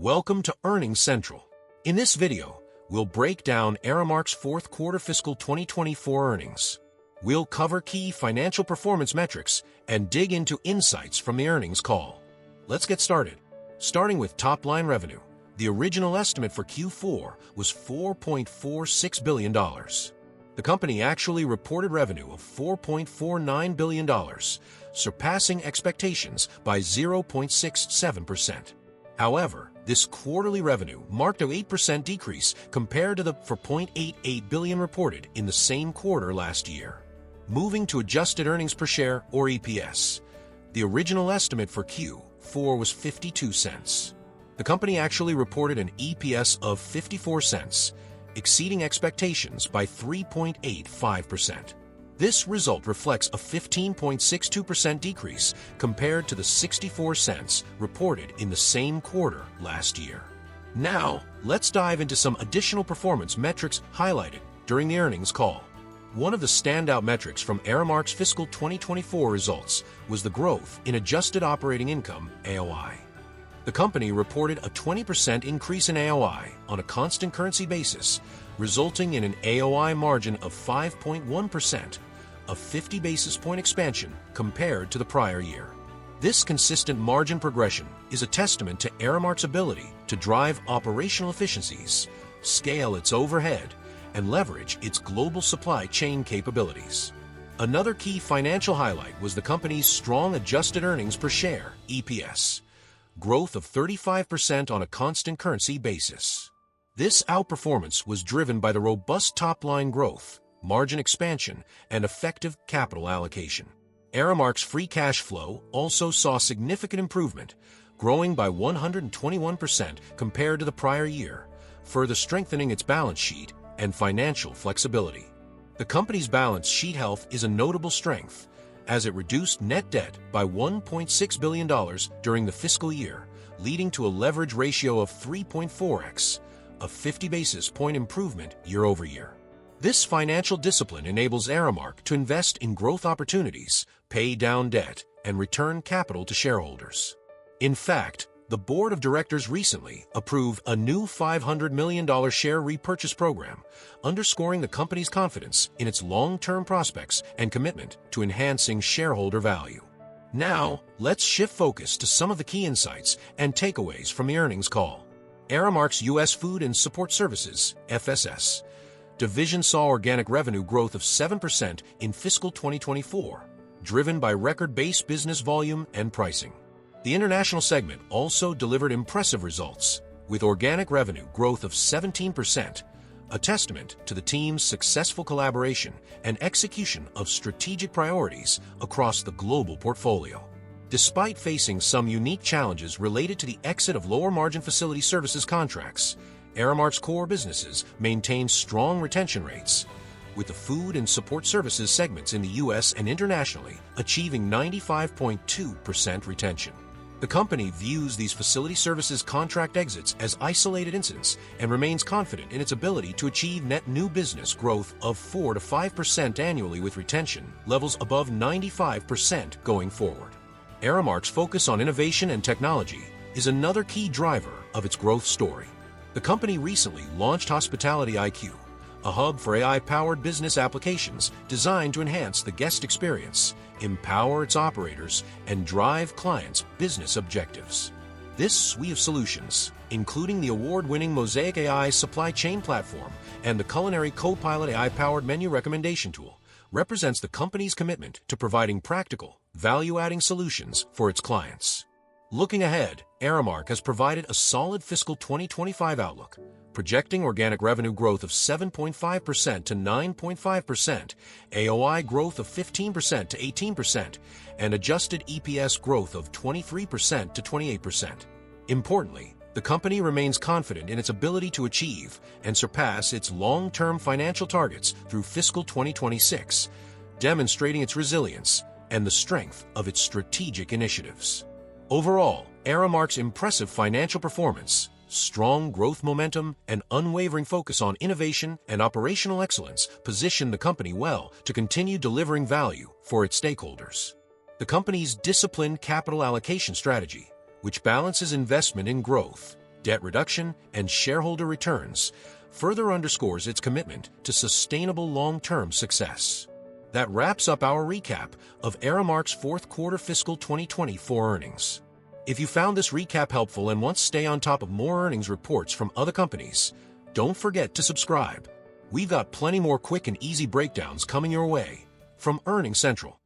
Welcome to Earnings Central. In this video, we'll break down Aramark's fourth quarter fiscal 2024 earnings. We'll cover key financial performance metrics and dig into insights from the earnings call. Let's get started. Starting with top-line revenue, the original estimate for Q4 was $4.46 billion. The company actually reported revenue of $4.49 billion, surpassing expectations by 0.67%. However, this quarterly revenue marked an 8% decrease compared to the $4.88 billion reported in the same quarter last year. Moving to adjusted earnings per share, or EPS, the original estimate for Q4 was 52 cents. The company actually reported an EPS of 54 cents, exceeding expectations by 3.85%. This result reflects a 15.62% decrease compared to the 64 cents reported in the same quarter last year. Now, let's dive into some additional performance metrics highlighted during the earnings call. One of the standout metrics from Aramark's fiscal 2024 results was the growth in adjusted operating income, AOI. The company reported a 20% increase in AOI on a constant currency basis, resulting in an AOI margin of 5.1%, a 50 basis point expansion compared to the prior year. This consistent margin progression is a testament to Aramark's ability to drive operational efficiencies, scale its overhead, and leverage its global supply chain capabilities. Another key financial highlight was the company's strong adjusted earnings per share, EPS, growth of 35% on a constant currency basis. This outperformance was driven by the robust top-line growth, margin expansion, and effective capital allocation. Aramark's free cash flow also saw significant improvement, growing by 121% compared to the prior year, further strengthening its balance sheet and financial flexibility. The company's balance sheet health is a notable strength, as it reduced net debt by $1.6 billion during the fiscal year, leading to a leverage ratio of 3.4x, a 50 basis point improvement year over year. This financial discipline enables Aramark to invest in growth opportunities, pay down debt, and return capital to shareholders. In fact, the board of directors recently approved a new $500 million share repurchase program, underscoring the company's confidence in its long-term prospects and commitment to enhancing shareholder value. Now, let's shift focus to some of the key insights and takeaways from the earnings call. Aramark's U.S. Food and Support Services, FSS, division saw organic revenue growth of 7% in fiscal 2024, driven by record base business volume and pricing. The international segment also delivered impressive results, with organic revenue growth of 17%, a testament to the team's successful collaboration and execution of strategic priorities across the global portfolio. Despite facing some unique challenges related to the exit of lower-margin facility services contracts, Aramark's core businesses maintained strong retention rates, with the food and support services segments in the U.S. and internationally achieving 95.2% retention. The company views these facility services contract exits as isolated incidents and remains confident in its ability to achieve net new business growth of 4 to 5% annually with retention levels above 95% going forward. Aramark's focus on innovation and technology is another key driver of its growth story. The company recently launched Hospitality IQ, a hub for AI-powered business applications designed to enhance the guest experience, empower its operators, and drive clients' business objectives. This suite of solutions, including the award-winning Mosaic AI supply chain platform and the Culinary Copilot AI-powered menu recommendation tool, represents the company's commitment to providing practical, value-adding solutions for its clients. Looking ahead, Aramark has provided a solid fiscal 2025 outlook, projecting organic revenue growth of 7.5% to 9.5%, AOI growth of 15% to 18%, and adjusted EPS growth of 23% to 28%. Importantly, the company remains confident in its ability to achieve and surpass its long-term financial targets through fiscal 2026, demonstrating its resilience and the strength of its strategic initiatives. Overall, Aramark's impressive financial performance, strong growth momentum, and unwavering focus on innovation and operational excellence position the company well to continue delivering value for its stakeholders. The company's disciplined capital allocation strategy, which balances investment in growth, debt reduction, and shareholder returns, further underscores its commitment to sustainable long-term success. That wraps up our recap of Aramark's fourth quarter fiscal 2024 earnings. If you found this recap helpful and want to stay on top of more earnings reports from other companies, don't forget to subscribe. We've got plenty more quick and easy breakdowns coming your way from Earnings Central.